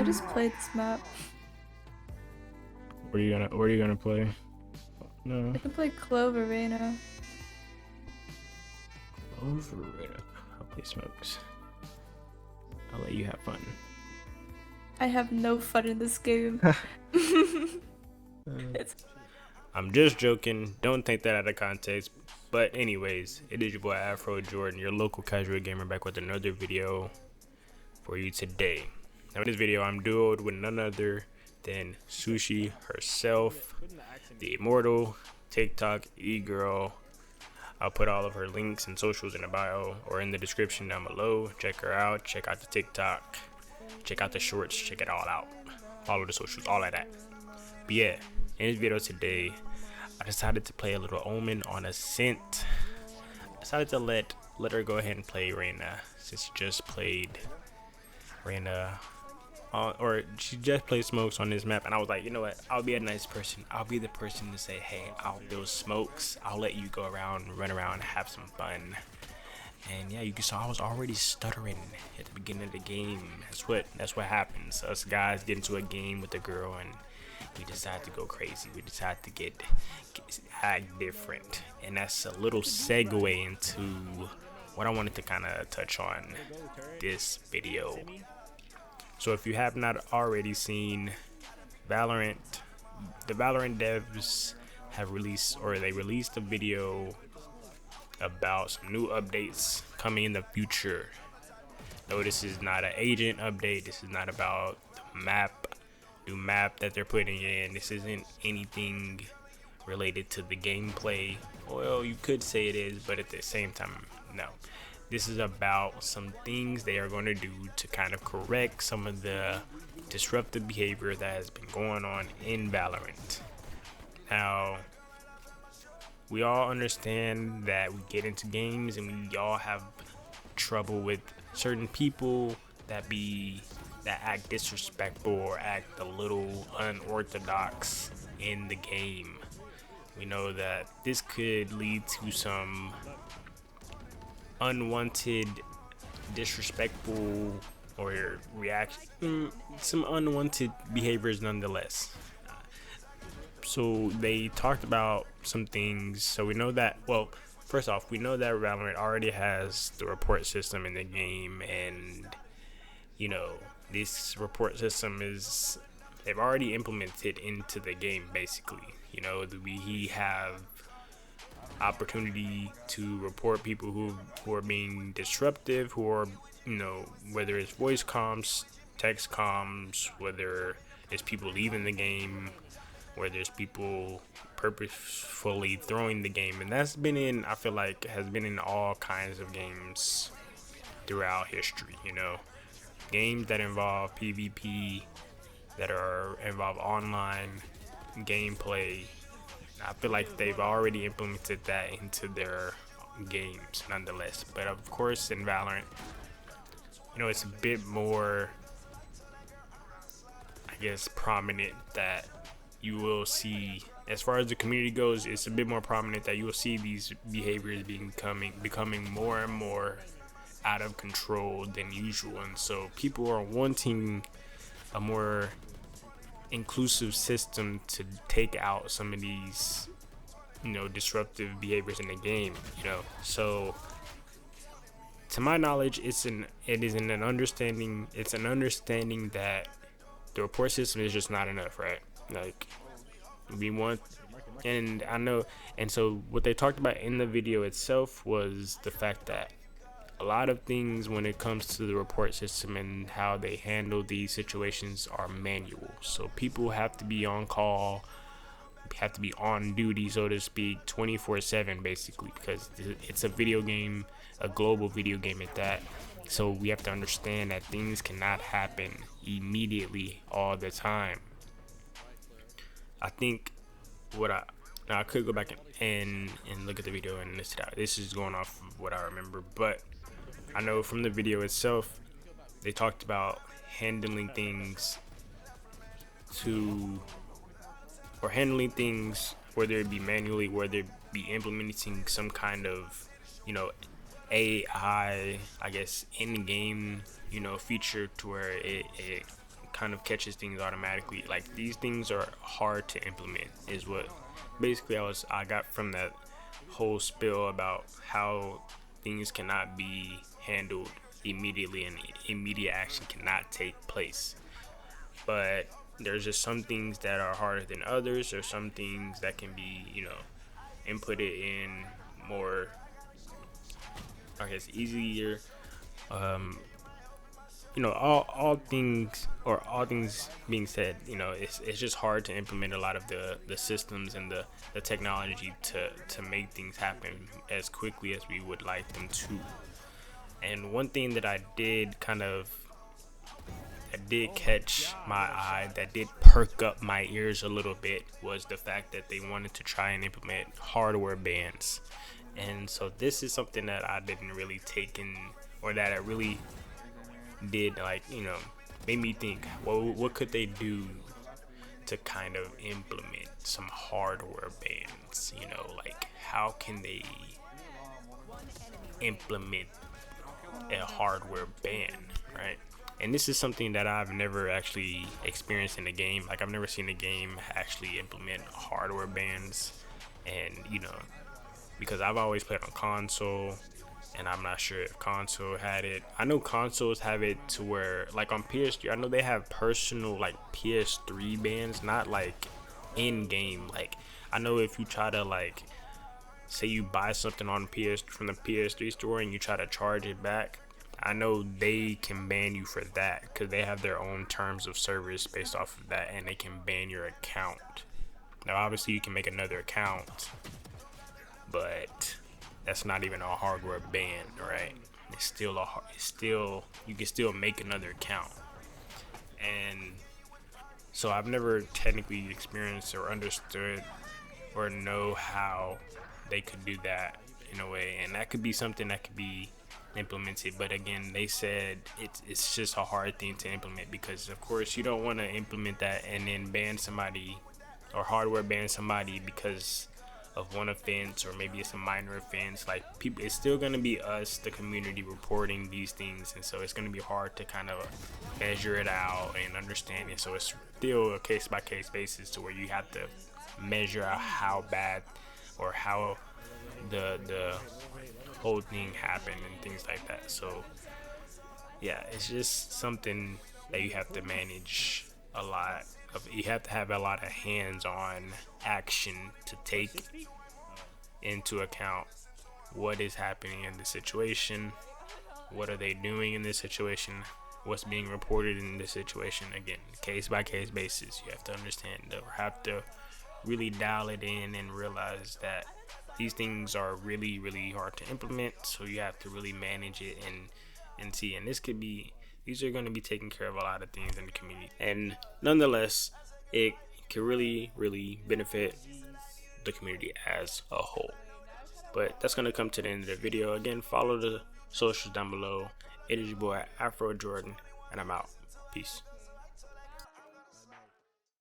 I just played this map. Where are you gonna play? No. I can play Clover right now. Overrated. I'll play smokes. I'll let you have fun. I have no fun in this game. It's I'm just joking. Don't take that out of context. But anyways, it is your boy Fro'Jordan, your local casual gamer, back with another video for you today. Now in this video, I'm duoed with none other than Suhshi herself, the Immortal, TikTok e-girl. I'll put all of her links and socials in the bio or in the description down below. Check her out. Check out the TikTok. Check out the shorts. Check it all out. Follow the socials. All of that. But yeah, in this video today, I decided to play a little Omen on Ascent. I decided to let her go ahead and play Reyna, since she just played Reyna. Or she just played smokes on this map, and I was like, you know what, I'll be a nice person. I'll be the person to say, hey, I'll build smokes, I'll let you go around, run around, have some fun. And yeah, you saw I was already stuttering at the beginning of the game. That's what happens. Us guys get into a game with a girl and we decide to go crazy. We decide to act different, and that's a little segue into what I wanted to kind of touch on this video. So if you have not already seen Valorant, the Valorant devs have released a video about some new updates coming in the future. No, this is not an agent update. This is not about the new map that they're putting in. This isn't anything related to the gameplay. Well, you could say it is, but at the same time, no. This is about some things they are going to do to kind of correct some of the disruptive behavior that has been going on in Valorant. Now, we all understand that we get into games and we all have trouble with certain people that act disrespectful or act a little unorthodox in the game. We know that this could lead to some unwanted, disrespectful, or some unwanted behaviors nonetheless. So they talked about some things. So we know that, well, first off, we know that Valorant already has the report system in the game, and you know, this report system they've already implemented into the game. Basically, you know, we have opportunity to report people who are being disruptive, who are, you know, whether it's voice comms, text comms, whether it's people leaving the game, whether it's people purposefully throwing the game. And that's been I feel like has been in all kinds of games throughout history, you know, games that involve PvP, that involve online gameplay. I feel like they've already implemented that into their games nonetheless. But of course in Valorant, you know, it's a bit more, I guess, prominent that you will see, as far as the community goes, it's a bit more prominent that you will see these behaviors becoming more and more out of control than usual. And so people are wanting a more inclusive system to take out some of these, you know, disruptive behaviors in the game, you know. So to my knowledge, it's an understanding that the report system is just not enough, right? Like, we want, and I know, and so what they talked about in the video itself was the fact that a lot of things when it comes to the report system and how they handle these situations are manual. So people have to be on call, have to be on duty, so to speak, 24/7 basically, because it's a video game, a global video game at that. So we have to understand that things cannot happen immediately all the time. I think now I could go back and look at the video and list it out. This is going off of what I remember, but I know from the video itself, they talked about handling things whether it be manually, whether it be implementing some kind of, you know, AI, I guess, in-game, you know, feature to where it kind of catches things automatically. Like, these things are hard to implement is what basically I got from that whole spill about how things cannot be handled immediately and immediate action cannot take place. But there's just some things that are harder than others, or some things that can be, inputted in more, I guess, easier. All things being said, it's just hard to implement a lot of the systems and the technology to make things happen as quickly as we would like them to. And one thing that did catch my eye, that did perk up my ears a little bit, was the fact that they wanted to try and implement hardware bans. And so this is something that I didn't really take in, or that I really did, made me think, well, what could they do to kind of implement some hardware bans? Like, how can they implement a hardware ban, right? And this is something that I've never actually experienced in a game. Like, I've never seen a game actually implement hardware bans. And, because I've always played on console, and I'm not sure if console had it. I know consoles have it to where, like on PS3, I know they have personal, like, PS3 bans, not like in-game. Like, I know if you try to, like, say you buy something on from the PS3 store and you try to charge it back, I know they can ban you for that, because they have their own terms of service based off of that, and they can ban your account. Now, obviously, you can make another account, but that's not even a hardware ban, right? You can still make another account. And so I've never technically experienced or understood or know how they could do that in a way, and that could be something that could be implemented. But again, they said it's just a hard thing to implement, because of course you don't want to implement that and then ban somebody, or hardware ban somebody, because of one offense, or maybe it's a minor offense. Like, people, it's still going to be us, the community, reporting these things, and so it's going to be hard to kind of measure it out and understand it. So it's still a case by case basis, to where you have to measure out how bad, or how the whole thing happened and things like that. So yeah, it's just something that you have to manage a lot of. You have to have a lot of hands-on action to take into account what is happening in the situation, what are they doing in this situation, what's being reported in this situation. Again, case by case basis. You have to understand, or have to really dial it in and realize that these things are really, really hard to implement. So you have to really manage it and see. And these are going to be taking care of a lot of things in the community. And nonetheless, it can really, really benefit the community as a whole. But that's going to come to the end of the video. Again, follow the socials down below. It is your boy Fro'Jordan, and I'm out. Peace.